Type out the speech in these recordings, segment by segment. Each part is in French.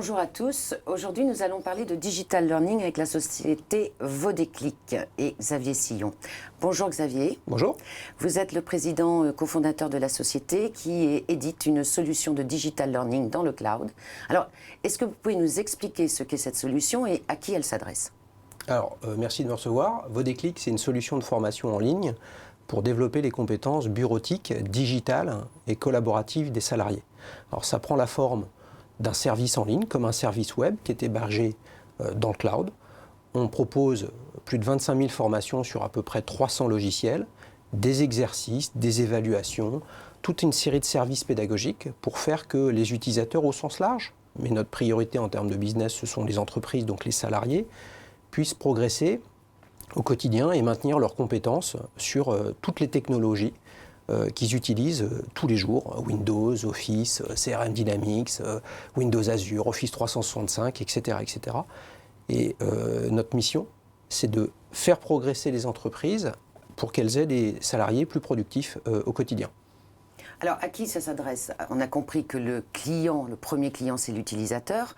Bonjour à tous. Aujourd'hui, nous allons parler de digital learning avec la société Vodéclic et Xavier Sillon. Bonjour Xavier. Bonjour. Vous êtes le président cofondateur de la société qui édite une solution de digital learning dans le cloud. Alors, est-ce que vous pouvez nous expliquer ce qu'est cette solution et à qui elle s'adresse ? Alors, merci de me recevoir. Vodéclic, c'est une solution de formation en ligne pour développer les compétences bureautiques, digitales et collaboratives des salariés. Alors, ça prend la forme d'un service en ligne, comme un service web qui est hébergé dans le cloud. On propose plus de 25 000 formations sur à peu près 300 logiciels, des exercices, des évaluations, toute une série de services pédagogiques pour faire que les utilisateurs au sens large, mais notre priorité en termes de business, ce sont les entreprises, donc les salariés, puissent progresser au quotidien et maintenir leurs compétences sur toutes les technologies qu'ils utilisent tous les jours, Windows, Office, CRM Dynamics, Windows Azure, Office 365, etc. etc. Et notre mission, c'est de faire progresser les entreprises pour qu'elles aient des salariés plus productifs au quotidien. Alors, à qui ça s'adresse ? On a compris que le client, le premier client, c'est l'utilisateur,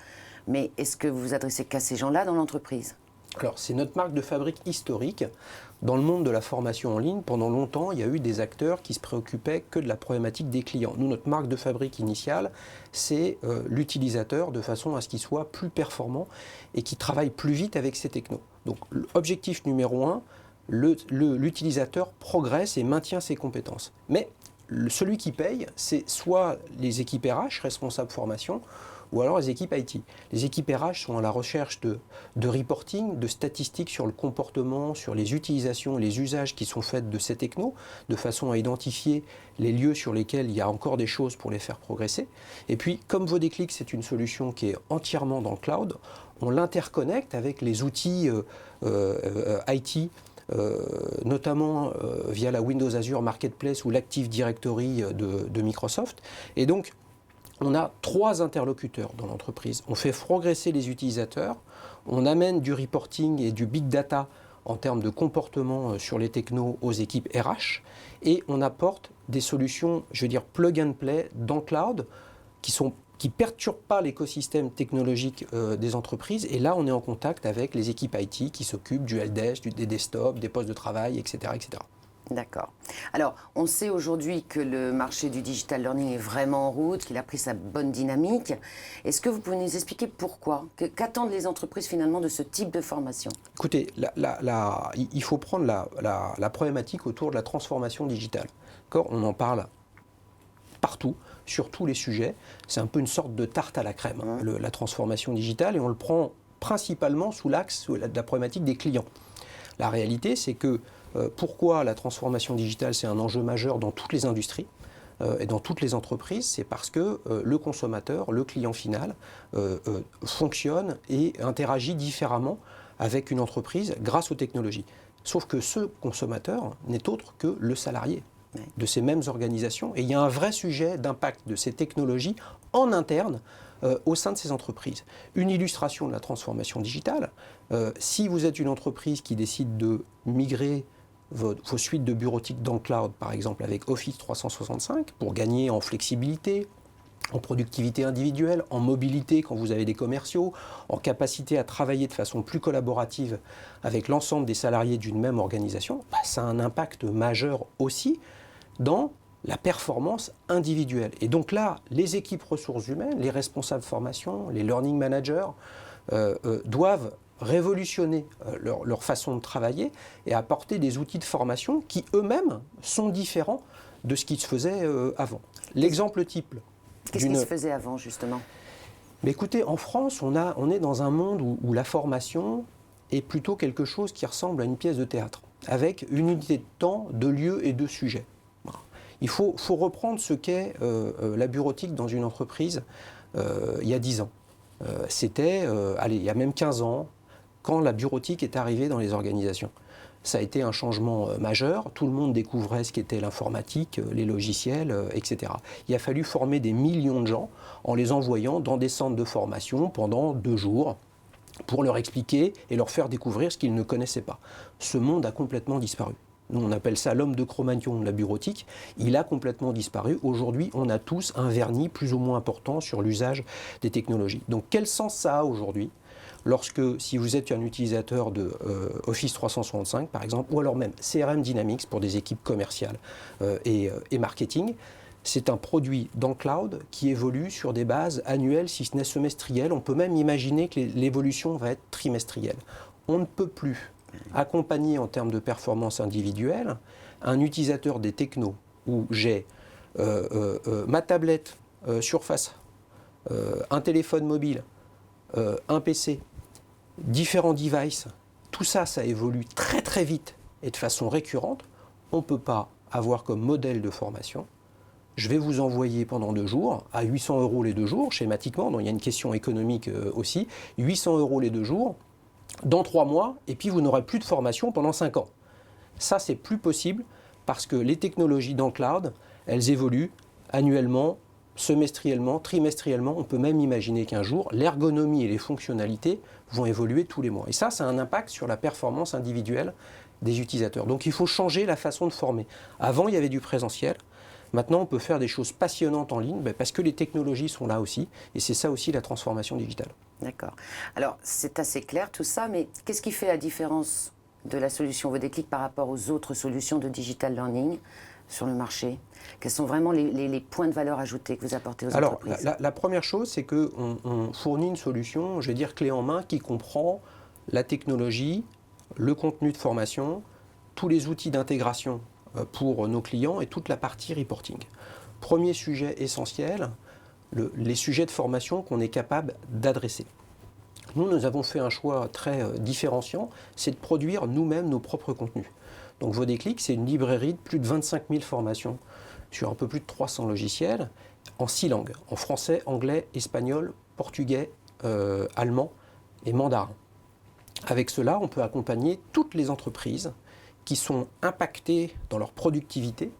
mais est-ce que vous vous adressez qu'à ces gens-là dans l'entreprise ? Alors, c'est notre marque de fabrique historique. Dans le monde de la formation en ligne, pendant longtemps, il y a eu des acteurs qui se préoccupaient que de la problématique des clients. Nous, notre marque de fabrique initiale, c'est l'utilisateur de façon à ce qu'il soit plus performant et qu'il travaille plus vite avec ses technos. Donc, l'objectif numéro 1, l'utilisateur progresse et maintient ses compétences. Mais celui qui paye, c'est soit les équipes RH, responsables formation, ou alors les équipes IT. Les équipes RH sont à la recherche de reporting, de statistiques sur le comportement, sur les utilisations, les usages qui sont faits de ces technos, de façon à identifier les lieux sur lesquels il y a encore des choses pour les faire progresser. Et puis, comme Vodéclic, c'est une solution qui est entièrement dans le cloud, on l'interconnecte avec les outils IT, notamment via la Windows Azure Marketplace ou l'Active Directory de Microsoft. Et donc, on a 3 interlocuteurs dans l'entreprise. On fait progresser les utilisateurs, on amène du reporting et du big data en termes de comportement sur les technos aux équipes RH, et on apporte des solutions, je veux dire, plug and play dans le cloud qui ne perturbent pas l'écosystème technologique des entreprises. Et là, on est en contact avec les équipes IT qui s'occupent du helpdesk, des desktops, des postes de travail, etc. etc. D'accord. Alors, on sait aujourd'hui que le marché du digital learning est vraiment en route, qu'il a pris sa bonne dynamique. Est-ce que vous pouvez nous expliquer pourquoi ? Qu'attendent les entreprises finalement de ce type de formation ? Écoutez, il faut prendre la problématique autour de la transformation digitale. On en parle partout, sur tous les sujets. C'est un peu une sorte de tarte à la crème, la transformation digitale, et on le prend principalement sous l'axe de la problématique des clients. La réalité, c'est que pourquoi la transformation digitale, c'est un enjeu majeur dans toutes les industries et dans toutes les entreprises, c'est parce que le consommateur, le client final, fonctionne et interagit différemment avec une entreprise grâce aux technologies. Sauf que ce consommateur n'est autre que le salarié de ces mêmes organisations. Et il y a un vrai sujet d'impact de ces technologies en interne au sein de ces entreprises. Une illustration de la transformation digitale, si vous êtes une entreprise qui décide de migrer vos suites de bureautique dans le cloud, par exemple avec Office 365, pour gagner en flexibilité, en productivité individuelle, en mobilité quand vous avez des commerciaux, en capacité à travailler de façon plus collaborative avec l'ensemble des salariés d'une même organisation, ça a un impact majeur aussi dans la performance individuelle. Et donc là, les équipes ressources humaines, les responsables formation, les learning managers doivent révolutionner leur façon de travailler et apporter des outils de formation qui eux-mêmes sont différents de ce qui se faisait avant. L'exemple type. Qu'est-ce qui se faisait avant, justement ? Mais écoutez, en France, on est dans un monde où la formation est plutôt quelque chose qui ressemble à une pièce de théâtre, avec une unité de temps, de lieu et de sujet. Il faut reprendre ce qu'est la bureautique dans une entreprise il y a 10 ans. C'était, il y a même 15 ans, quand la bureautique est arrivée dans les organisations. Ça a été un changement majeur. Tout le monde découvrait ce qu'était l'informatique, les logiciels, etc. Il a fallu former des millions de gens en les envoyant dans des centres de formation pendant 2 jours pour leur expliquer et leur faire découvrir ce qu'ils ne connaissaient pas. Ce monde a complètement disparu. Nous, on appelle ça l'homme de Cro-Magnon de la bureautique. Il a complètement disparu. Aujourd'hui, on a tous un vernis plus ou moins important sur l'usage des technologies. Donc, quel sens ça a aujourd'hui lorsque, si vous êtes un utilisateur de Office 365, par exemple, ou alors même CRM Dynamics pour des équipes commerciales et marketing, c'est un produit dans le cloud qui évolue sur des bases annuelles, si ce n'est semestrielles. On peut même imaginer que l'évolution va être trimestrielle. On ne peut plus accompagner en termes de performance individuelle un utilisateur des technos où j'ai ma tablette Surface, un téléphone mobile, un PC, différents devices. Tout ça, ça évolue très très vite et de façon récurrente. On ne peut pas avoir comme modèle de formation: je vais vous envoyer pendant 2 jours, à 800 € les 2 jours, schématiquement, donc il y a une question économique aussi, 800 € les 2 jours, dans 3 mois, et puis vous n'aurez plus de formation pendant 5 ans. Ça, c'est plus possible parce que les technologies dans le cloud, elles évoluent annuellement, semestriellement, trimestriellement. On peut même imaginer qu'un jour, l'ergonomie et les fonctionnalités vont évoluer tous les mois. Et ça a un impact sur la performance individuelle des utilisateurs. Donc il faut changer la façon de former. Avant, il y avait du présentiel. Maintenant, on peut faire des choses passionnantes en ligne parce que les technologies sont là aussi. Et c'est ça aussi la transformation digitale. D'accord. Alors, c'est assez clair tout ça, mais qu'est-ce qui fait la différence de la solution Vodéclic par rapport aux autres solutions de digital learning sur le marché? Quels sont vraiment les points de valeur ajoutés que vous apportez aux entreprises? La première chose, c'est qu'on fournit une solution, je vais dire clé en main, qui comprend la technologie, le contenu de formation, tous les outils d'intégration pour nos clients et toute la partie reporting. Premier sujet essentiel, les sujets de formation qu'on est capable d'adresser. Nous avons fait un choix très différenciant, c'est de produire nous-mêmes nos propres contenus. Donc Vodéclic, c'est une librairie de plus de 25 000 formations sur un peu plus de 300 logiciels en 6 langues, en français, anglais, espagnol, portugais, allemand et mandarin. Avec cela, on peut accompagner toutes les entreprises qui sont impactées dans leur productivité,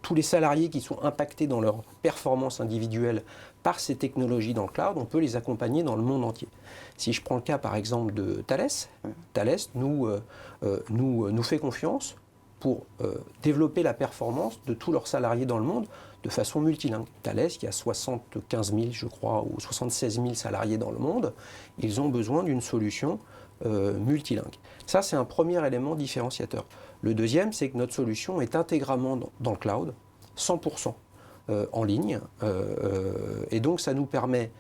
tous les salariés qui sont impactés dans leur performance individuelle par ces technologies dans le cloud, on peut les accompagner dans le monde entier. Si je prends le cas par exemple de Thales, Thales nous fait confiance pour développer la performance de tous leurs salariés dans le monde de façon multilingue. Thales, qui a 75 000, je crois, ou 76 000 salariés dans le monde, ils ont besoin d'une solution multilingue. Ça, c'est un premier élément différenciateur. Le deuxième, c'est que notre solution est intégralement dans le cloud, 100% en ligne, et donc ça nous permet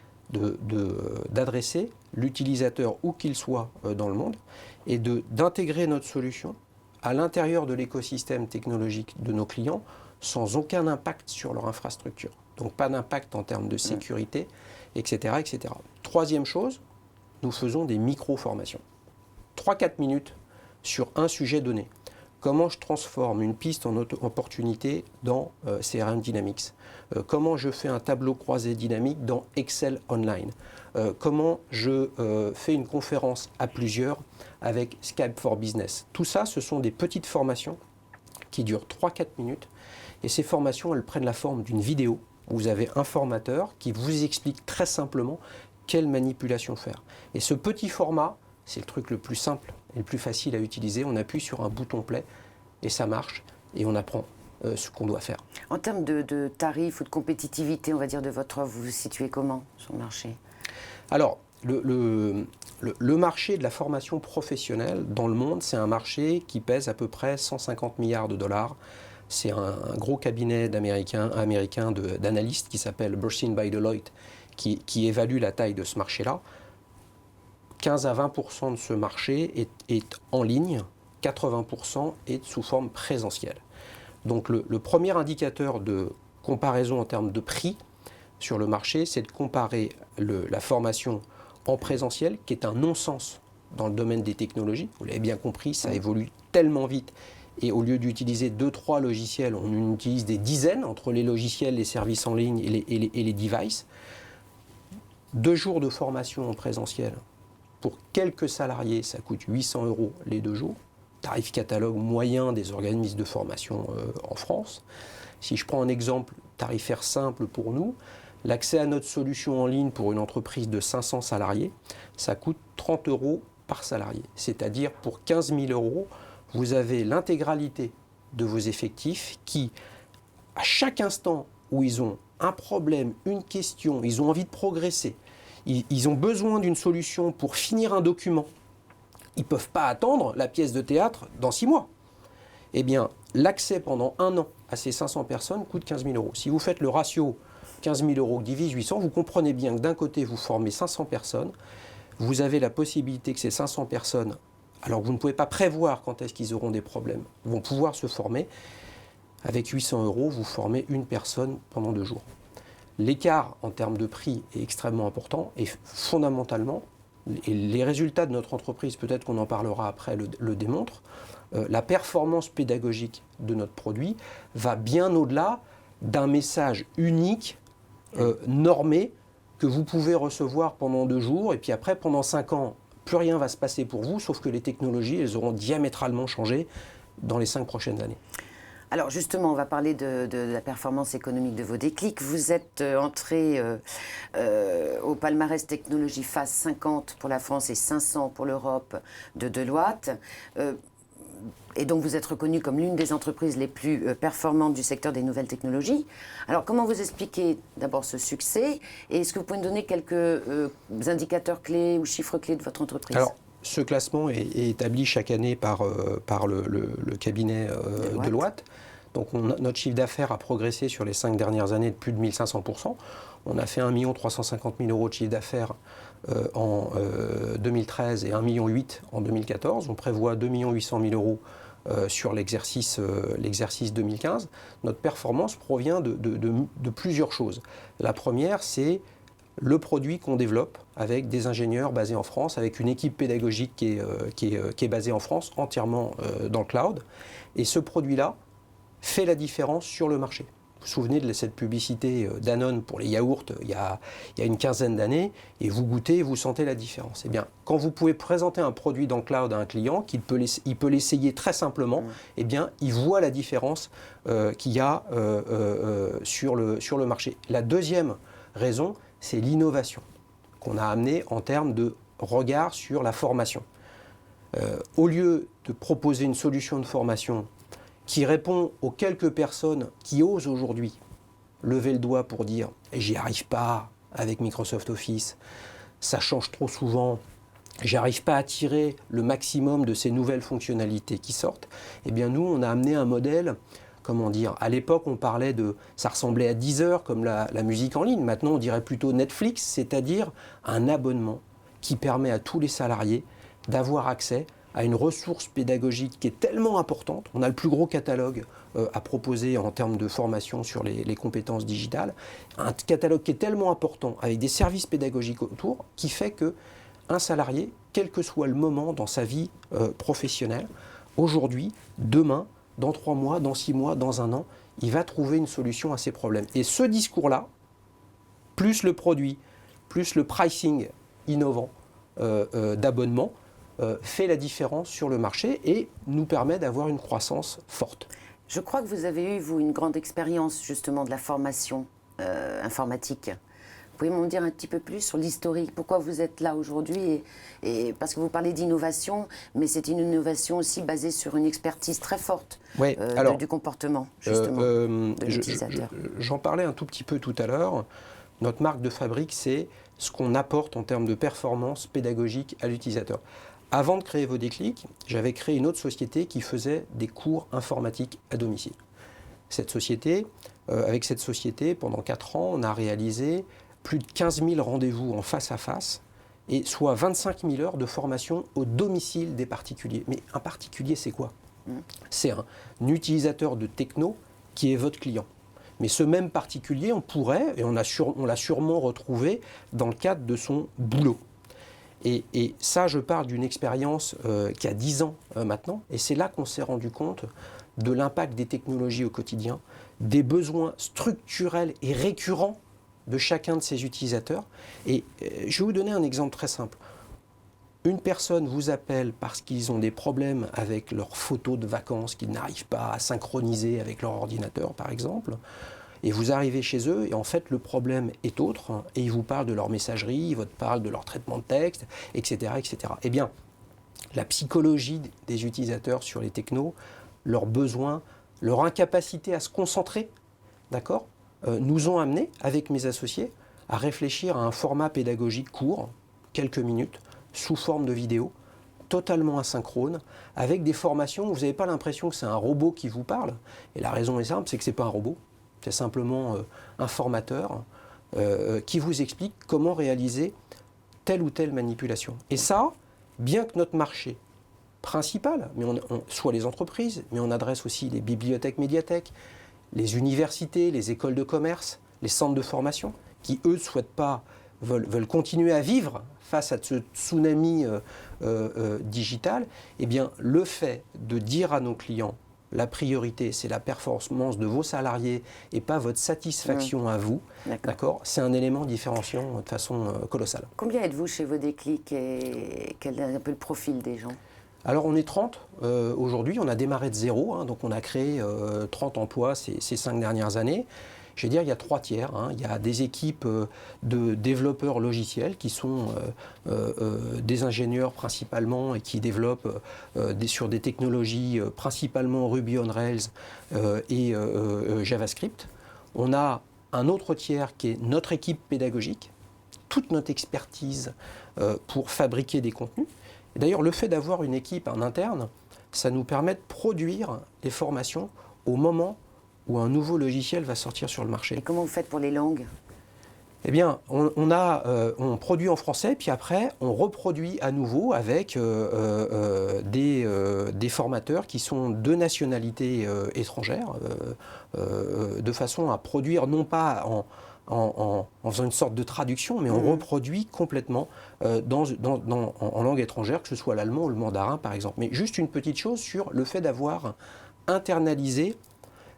d'adresser l'utilisateur où qu'il soit dans le monde et d'intégrer notre solution à l'intérieur de l'écosystème technologique de nos clients sans aucun impact sur leur infrastructure. Donc pas d'impact en termes de sécurité, etc., etc. Troisième chose, nous faisons des micro-formations. 3-4 minutes sur un sujet donné. Comment je transforme une piste en opportunité dans CRM Dynamics? Comment je fais un tableau croisé dynamique dans Excel Online? Comment je fais une conférence à plusieurs avec Skype for Business? Tout ça, ce sont des petites formations qui durent 3-4 minutes. Et ces formations, elles prennent la forme d'une vidéo où vous avez un formateur qui vous explique très simplement quelle manipulation faire. Et ce petit format, c'est le truc le plus simple et le plus facile à utiliser. On appuie sur un bouton play et ça marche et on apprend ce qu'on doit faire. En termes de tarifs ou de compétitivité, on va dire, de votre offre, vous vous situez comment sur le marché? Alors, le marché de la formation professionnelle dans le monde, c'est un marché qui pèse à peu près 150 milliards de dollars. C'est un gros cabinet américain d'analystes qui s'appelle Burson by Deloitte qui évalue la taille de ce marché-là. 15 à 20% de ce marché est en ligne, 80% est sous forme présentielle. Donc le premier indicateur de comparaison en termes de prix sur le marché, c'est de comparer la formation en présentiel, qui est un non-sens dans le domaine des technologies. Vous l'avez bien compris, ça évolue tellement vite. Et au lieu d'utiliser 2-3 logiciels, on en utilise des dizaines entre les logiciels, les services en ligne et les devices. 2 jours de formation en présentiel, pour quelques salariés, ça coûte 800 € les 2 jours. Tarif catalogue moyen des organismes de formation en France. Si je prends un exemple tarifaire simple pour nous, l'accès à notre solution en ligne pour une entreprise de 500 salariés, ça coûte 30 € par salarié. C'est-à-dire pour 15 000 €, vous avez l'intégralité de vos effectifs qui, à chaque instant où ils ont un problème, une question, ils ont envie de progresser, ils ont besoin d'une solution pour finir un document, ils ne peuvent pas attendre la pièce de théâtre dans 6 mois. Eh bien, l'accès pendant 1 an à ces 500 personnes coûte 15 000 euros. Si vous faites le ratio 15 000 euros divise 800, vous comprenez bien que d'un côté, vous formez 500 personnes, vous avez la possibilité que ces 500 personnes, alors que vous ne pouvez pas prévoir quand est-ce qu'ils auront des problèmes, vont pouvoir se former. Avec 800 euros, vous formez une personne pendant 2 jours. L'écart en termes de prix est extrêmement important et fondamentalement, et les résultats de notre entreprise, peut-être qu'on en parlera après, le démontrent, la performance pédagogique de notre produit va bien au-delà d'un message unique, normé, que vous pouvez recevoir pendant 2 jours et puis après, pendant 5 ans, plus rien va se passer pour vous, sauf que les technologies, elles auront diamétralement changé dans les 5 prochaines années. Alors justement, on va parler de la performance économique de vos déclics. Vous êtes entré au palmarès technologie FAST 50 pour la France et 500 pour l'Europe de Deloitte. Et donc vous êtes reconnu comme l'une des entreprises les plus performantes du secteur des nouvelles technologies. Alors comment vous expliquez d'abord ce succès et est-ce que vous pouvez nous donner quelques indicateurs clés ou chiffres clés de votre entreprise? Alors, ce classement est établi chaque année par le cabinet Deloitte. Donc notre chiffre d'affaires a progressé sur les 5 dernières années de plus de 1500%. On a fait 1 350 000 euros de chiffre d'affaires en 2013 et 1,8 million en 2014. On prévoit 2 800 000 euros sur l'exercice 2015. Notre performance provient de plusieurs choses. La première, c'est le produit qu'on développe avec des ingénieurs basés en France, avec une équipe pédagogique qui est basée en France, entièrement dans le cloud. Et ce produit-là fait la différence sur le marché. Vous vous souvenez de cette publicité Danone pour les yaourts il y a une quinzaine d'années, et vous goûtez et vous sentez la différence. Eh bien, quand vous pouvez présenter un produit dans le cloud à un client, il peut l'essayer très simplement, eh bien, il voit la différence qu'il y a sur le marché. La deuxième raison, c'est l'innovation qu'on a amenée en termes de regard sur la formation. Au lieu de proposer une solution de formation qui répond aux quelques personnes qui osent aujourd'hui lever le doigt pour dire « j'y arrive pas avec Microsoft Office, ça change trop souvent, j'arrive pas à tirer le maximum de ces nouvelles fonctionnalités qui sortent », eh bien nous, on a amené un modèle, comment dire, à l'époque on parlait de, ça ressemblait à Deezer comme la musique en ligne, maintenant on dirait plutôt Netflix, c'est-à-dire un abonnement qui permet à tous les salariés d'avoir accès à une ressource pédagogique qui est tellement importante. On a le plus gros catalogue à proposer en termes de formation sur les compétences digitales. Un catalogue qui est tellement important, avec des services pédagogiques autour, qui fait qu'un salarié, quel que soit le moment dans sa vie professionnelle, aujourd'hui, demain, dans 3 mois, dans 6 mois, dans 1 an, il va trouver une solution à ses problèmes. Et ce discours-là, plus le produit, plus le pricing innovant d'abonnement, fait la différence sur le marché et nous permet d'avoir une croissance forte. Je crois que vous avez eu, vous, une grande expérience justement de la formation informatique. Vous pouvez m'en dire un petit peu plus sur l'historique, pourquoi vous êtes là aujourd'hui et parce que vous parlez d'innovation, mais c'est une innovation aussi basée sur une expertise très forte du comportement, justement, de l'utilisateur. J'en parlais un tout petit peu tout à l'heure. Notre marque de fabrique, c'est ce qu'on apporte en termes de performance pédagogique à l'utilisateur. Avant de créer vos déclics, j'avais créé une autre société qui faisait des cours informatiques à domicile. Avec cette société, pendant 4 ans, on a réalisé plus de 15 000 rendez-vous en face à face, et soit 25 000 heures de formation au domicile des particuliers. Mais un particulier, c'est quoi? C'est un utilisateur de techno qui est votre client. Mais ce même particulier, on pourrait, et on l'a sûrement retrouvé dans le cadre de son boulot. Et ça, je parle d'une expérience qui a 10 ans maintenant, et c'est là qu'on s'est rendu compte de l'impact des technologies au quotidien, des besoins structurels et récurrents de chacun de ces utilisateurs. Et je vais vous donner un exemple très simple. Une personne vous appelle parce qu'ils ont des problèmes avec leurs photos de vacances qu'ils n'arrivent pas à synchroniser avec leur ordinateur, par exemple. Et vous arrivez chez eux et en fait le problème est autre et ils vous parlent de leur messagerie, ils vous parlent de leur traitement de texte, etc., etc. Eh bien, la psychologie des utilisateurs sur les technos, leurs besoins, leur incapacité à se concentrer, d'accord, nous ont amenés, avec mes associés, à réfléchir à un format pédagogique court, quelques minutes, sous forme de vidéo, totalement asynchrone, avec des formations où vous n'avez pas l'impression que c'est un robot qui vous parle. Et la raison est simple, c'est que ce n'est pas un robot, c'est simplement un formateur qui vous explique comment réaliser telle ou telle manipulation. Et ça, bien que notre marché principal, mais soit les entreprises, mais on adresse aussi les bibliothèques, médiathèques, les universités, les écoles de commerce, les centres de formation, qui eux ne souhaitent pas, veulent continuer à vivre face à ce tsunami digital, eh bien, le fait de dire à nos clients, la priorité, c'est la performance de vos salariés et pas votre satisfaction à vous, d'accord, c'est un élément différenciant de façon colossale. Combien êtes-vous chez vos Déclic et quel est un peu le profil des gens? Alors on est 30 aujourd'hui, on a démarré de zéro, hein, donc on a créé 30 emplois ces 5 dernières années. Je vais dire, il y a 3 tiers. Hein. Il y a des équipes de développeurs logiciels qui sont des ingénieurs principalement et qui développent sur des technologies principalement Ruby on Rails et JavaScript. On a un autre tiers qui est notre équipe pédagogique, toute notre expertise pour fabriquer des contenus. D'ailleurs, le fait d'avoir une équipe en interne, ça nous permet de produire des formations au moment où un nouveau logiciel va sortir sur le marché. Et comment vous faites pour les langues? Eh bien, on produit en français, puis après, on reproduit à nouveau avec des formateurs qui sont de nationalité étrangère, de façon à produire non pas en faisant une sorte de traduction, mais on reproduit complètement en langue étrangère, que ce soit l'allemand ou le mandarin, par exemple. Mais juste une petite chose sur le fait d'avoir internalisé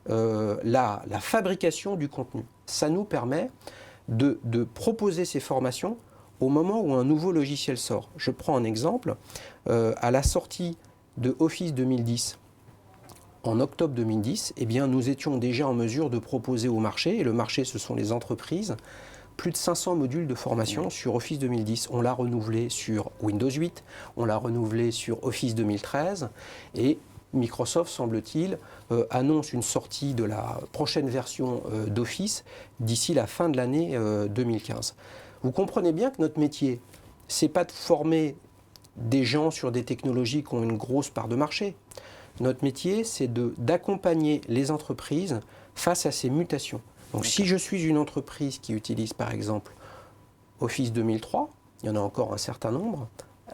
la fabrication du contenu. Ça nous permet de proposer ces formations au moment où un nouveau logiciel sort. Je prends un exemple. À la sortie de Office 2010, en octobre 2010, eh bien, nous étions déjà en mesure de proposer au marché, et le marché, ce sont les entreprises, plus de 500 modules de formation sur Office 2010. On l'a renouvelé sur Windows 8, on l'a renouvelé sur Office 2013, et Microsoft, semble-t-il, annonce une sortie de la prochaine version d'Office d'ici la fin de l'année 2015. Vous comprenez bien que notre métier, ce n'est pas de former des gens sur des technologies qui ont une grosse part de marché. Notre métier, c'est d'accompagner les entreprises face à ces mutations. Donc si je suis une entreprise qui utilise par exemple Office 2003, il y en a encore un certain nombre,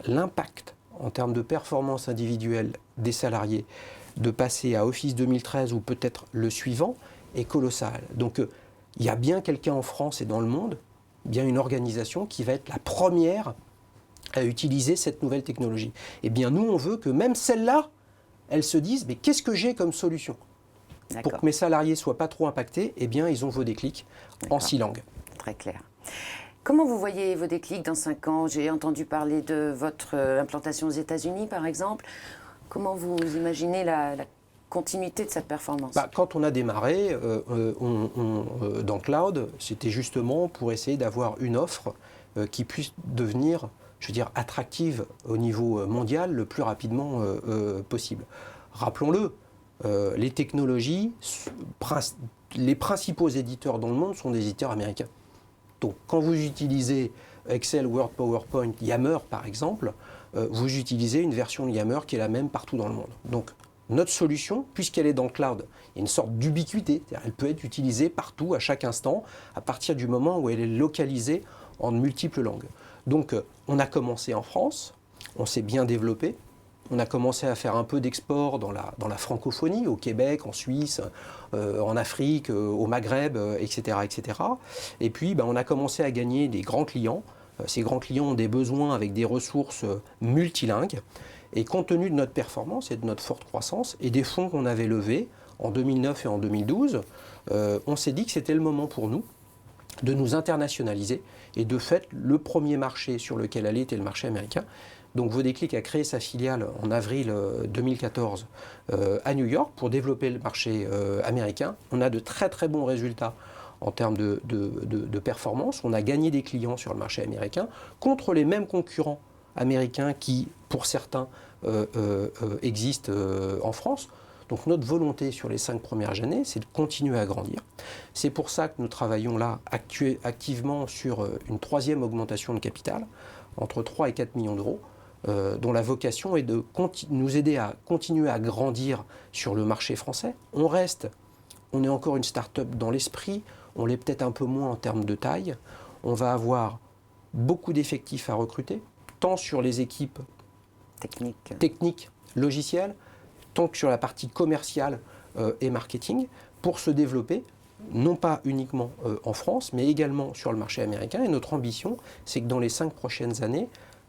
l'impact en termes de performance individuelle des salariés, de passer à Office 2013 ou peut-être le suivant, est colossal. Donc il y a bien quelqu'un en France et dans le monde, bien une organisation qui va être la première à utiliser cette nouvelle technologie. Eh bien nous, on veut que même celle-là, elles se disent, mais qu'est-ce que j'ai comme solution? Pour que mes salariés ne soient pas trop impactés, eh bien ils ont vos Déclic en 6 langues. Très clair. Comment vous voyez vos Déclic dans 5 ans? J'ai entendu parler de votre implantation aux États-Unis, par exemple. Comment vous imaginez la continuité de cette performance? Quand on a démarré dans Cloud, c'était justement pour essayer d'avoir une offre qui puisse devenir, je veux dire, attractive au niveau mondial le plus rapidement possible. Rappelons-le, les technologies, les principaux éditeurs dans le monde sont des éditeurs américains. Donc, quand vous utilisez Excel, Word, PowerPoint, Yammer par exemple, vous utilisez une version de Yammer qui est la même partout dans le monde. Donc, notre solution, puisqu'elle est dans le cloud, il y a une sorte d'ubiquité, elle peut être utilisée partout, à chaque instant, à partir du moment où elle est localisée en multiples langues. Donc, on a commencé en France, on s'est bien développé. On a commencé à faire un peu d'export dans la francophonie, au Québec, en Suisse, en Afrique, au Maghreb, etc., etc. Et puis, on a commencé à gagner des grands clients. Ces grands clients ont des besoins avec des ressources multilingues. Et compte tenu de notre performance et de notre forte croissance et des fonds qu'on avait levés en 2009 et en 2012, on s'est dit que c'était le moment pour nous de nous internationaliser. Et de fait, le premier marché sur lequel aller était le marché américain. Donc Vodéclic a créé sa filiale en avril 2014 à New York pour développer le marché américain. On a de très très bons résultats en termes de performance. On a gagné des clients sur le marché américain contre les mêmes concurrents américains qui, pour certains, existent en France. Donc notre volonté sur les 5 premières années, c'est de continuer à grandir. C'est pour ça que nous travaillons là activement sur une 3e augmentation de capital, entre 3 et 4 millions d'euros, dont la vocation est de nous aider à continuer à grandir sur le marché français. On est encore une start-up dans l'esprit, on l'est peut-être un peu moins en termes de taille. On va avoir beaucoup d'effectifs à recruter, tant sur les équipes techniques, logicielles, tant que sur la partie commerciale et marketing, pour se développer, non pas uniquement en France, mais également sur le marché américain. Et notre ambition, c'est que dans les 5 prochaines années,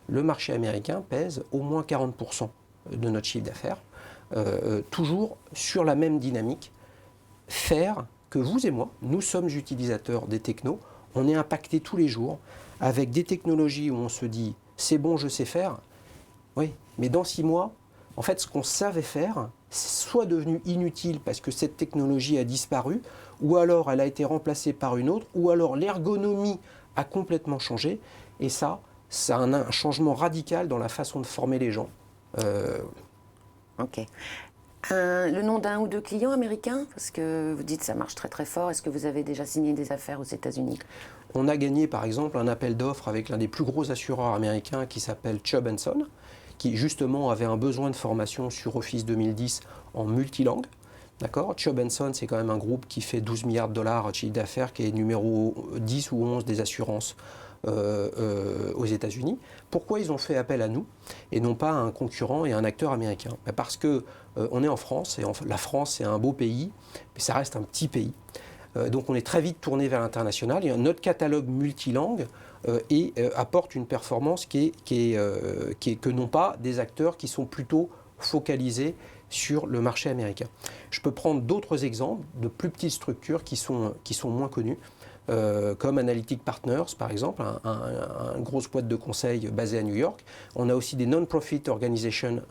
le marché américain pèse au moins 40% de notre chiffre d'affaires, toujours sur la même dynamique, faire que vous et moi, nous sommes utilisateurs des technos, on est impacté tous les jours avec des technologies où on se dit « c'est bon, je sais faire ». Oui, mais dans 6 mois, en fait, ce qu'on savait faire, c'est soit devenu inutile parce que cette technologie a disparu, ou alors elle a été remplacée par une autre, ou alors l'ergonomie a complètement changé. Et ça a un changement radical dans la façon de former les gens. Ok. Le nom d'un ou deux clients américains, parce que vous dites que ça marche très très fort. Est-ce que vous avez déjà signé des affaires aux États-Unis? On a gagné par exemple un appel d'offres avec l'un des plus gros assureurs américains qui s'appelle Chubb & Son, qui justement avait un besoin de formation sur Office 2010 en multilangue. D'accord. Chubb & Son, c'est quand même un groupe qui fait 12 milliards de dollars de chiffre d'affaires, qui est numéro 10 ou 11 des assurances aux États-Unis. Pourquoi ils ont fait appel à nous et non pas à un concurrent et un acteur américain? Parce que on est en France, et la France c'est un beau pays, mais ça reste un petit pays. Donc on est très vite tourné vers l'international. Et notre catalogue multilangue apporte une performance que n'ont pas des acteurs qui sont plutôt focalisés sur le marché américain. Je peux prendre d'autres exemples de plus petites structures qui sont moins connues, comme Analytic Partners, par exemple, une grosse boîte de conseil basée à New York. On a aussi des non-profit organizations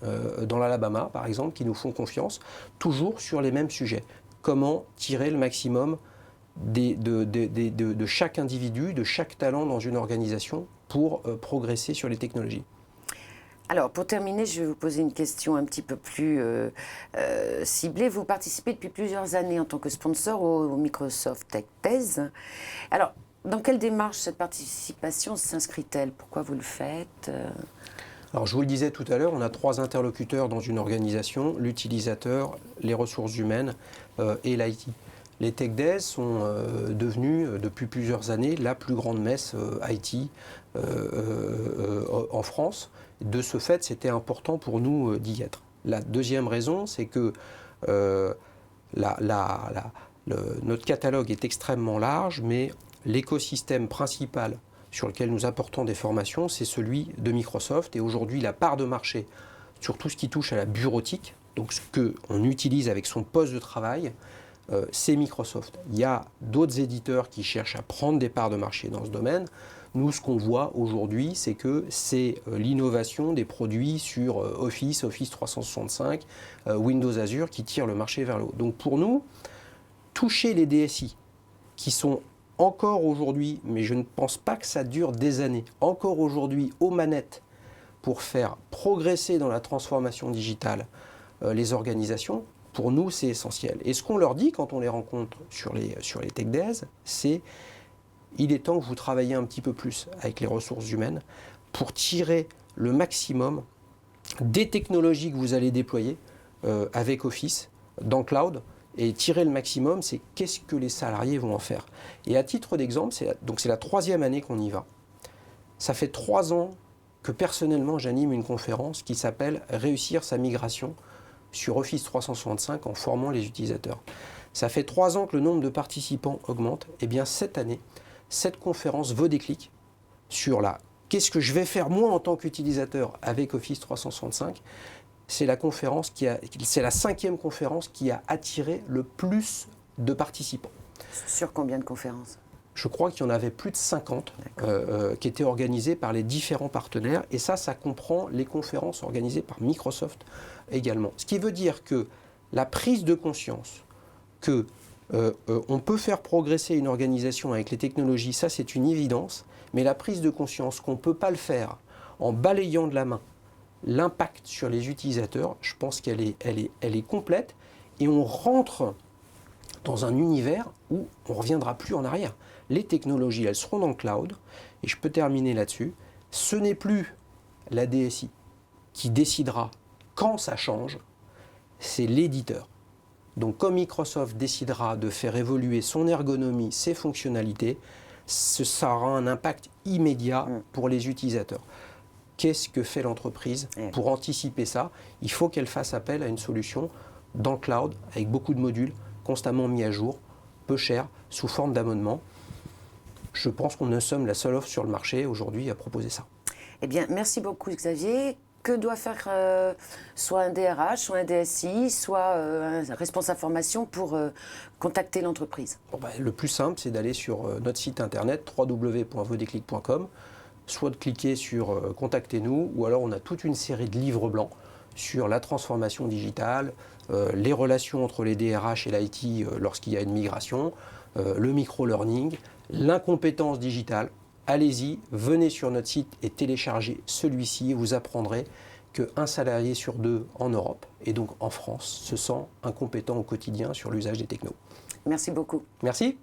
dans l'Alabama, par exemple, qui nous font confiance, toujours sur les mêmes sujets. Comment tirer le maximum de chaque individu, de chaque talent dans une organisation pour progresser sur les technologies. Alors, pour terminer, je vais vous poser une question un petit peu plus ciblée. Vous participez depuis plusieurs années en tant que sponsor au Microsoft Tech Days. Alors, dans quelle démarche cette participation s'inscrit-elle? Pourquoi vous le faites? Alors, je vous le disais tout à l'heure, on a 3 interlocuteurs dans une organisation, l'utilisateur, les ressources humaines et l'IT. Les Tech Days sont devenus, depuis plusieurs années, la plus grande messe IT en France. De ce fait, c'était important pour nous d'y être. La deuxième raison, c'est que notre catalogue est extrêmement large, mais l'écosystème principal sur lequel nous apportons des formations, c'est celui de Microsoft. Et aujourd'hui, la part de marché sur tout ce qui touche à la bureautique, donc ce qu'on utilise avec son poste de travail, c'est Microsoft. Il y a d'autres éditeurs qui cherchent à prendre des parts de marché dans ce domaine. Nous, ce qu'on voit aujourd'hui, c'est que c'est l'innovation des produits sur Office 365, Windows Azure qui tire le marché vers le haut. Donc pour nous, toucher les DSI qui sont encore aujourd'hui, mais je ne pense pas que ça dure des années, encore aujourd'hui aux manettes pour faire progresser dans la transformation digitale les organisations, pour nous, c'est essentiel. Et ce qu'on leur dit quand on les rencontre sur les Tech Days, c'est il est temps que vous travailliez un petit peu plus avec les ressources humaines pour tirer le maximum des technologies que vous allez déployer avec Office, dans Cloud, et tirer le maximum, c'est qu'est-ce que les salariés vont en faire. Et à titre d'exemple, c'est la 3e année qu'on y va. Ça fait 3 ans que personnellement j'anime une conférence qui s'appelle « Réussir sa migration » sur Office 365 en formant les utilisateurs. Ça fait 3 ans que le nombre de participants augmente. Et bien cette année, cette conférence veut des clics sur qu'est-ce que je vais faire moi en tant qu'utilisateur avec Office 365. C'est la 5e conférence qui a attiré le plus de participants. Sur combien de conférences? Je crois qu'il y en avait plus de 50 qui étaient organisées par les différents partenaires. Et ça comprend les conférences organisées par Microsoft également. Ce qui veut dire que la prise de conscience que on peut faire progresser une organisation avec les technologies, ça c'est une évidence. Mais la prise de conscience qu'on ne peut pas le faire en balayant de la main l'impact sur les utilisateurs, je pense qu'elle est complète et on rentre dans un univers où on ne reviendra plus en arrière. Les technologies, elles seront dans le cloud et je peux terminer là-dessus. Ce n'est plus la DSI qui décidera quand ça change, c'est l'éditeur. Donc comme Microsoft décidera de faire évoluer son ergonomie, ses fonctionnalités, ça aura un impact immédiat pour les utilisateurs. Qu'est-ce que fait l'entreprise pour anticiper ça? Il faut qu'elle fasse appel à une solution dans le cloud, avec beaucoup de modules, constamment mis à jour, peu cher, sous forme d'abonnement. Je pense qu'on ne sommes la seule offre sur le marché aujourd'hui à proposer ça. Eh bien, merci beaucoup Xavier. Que doit faire soit un DRH, soit un DSI, soit un responsable formation pour contacter l'entreprise? Le plus simple, c'est d'aller sur notre site internet www.vodéclic.com, soit de cliquer sur Contactez-nous, ou alors on a toute une série de livres blancs sur la transformation digitale, les relations entre les DRH et l'IT lorsqu'il y a une migration, le micro-learning, l'incompétence digitale. Allez-y, venez sur notre site et téléchargez celui-ci. Vous apprendrez qu'un salarié sur 2 en Europe, et donc en France, se sent incompétent au quotidien sur l'usage des technos. Merci beaucoup. Merci.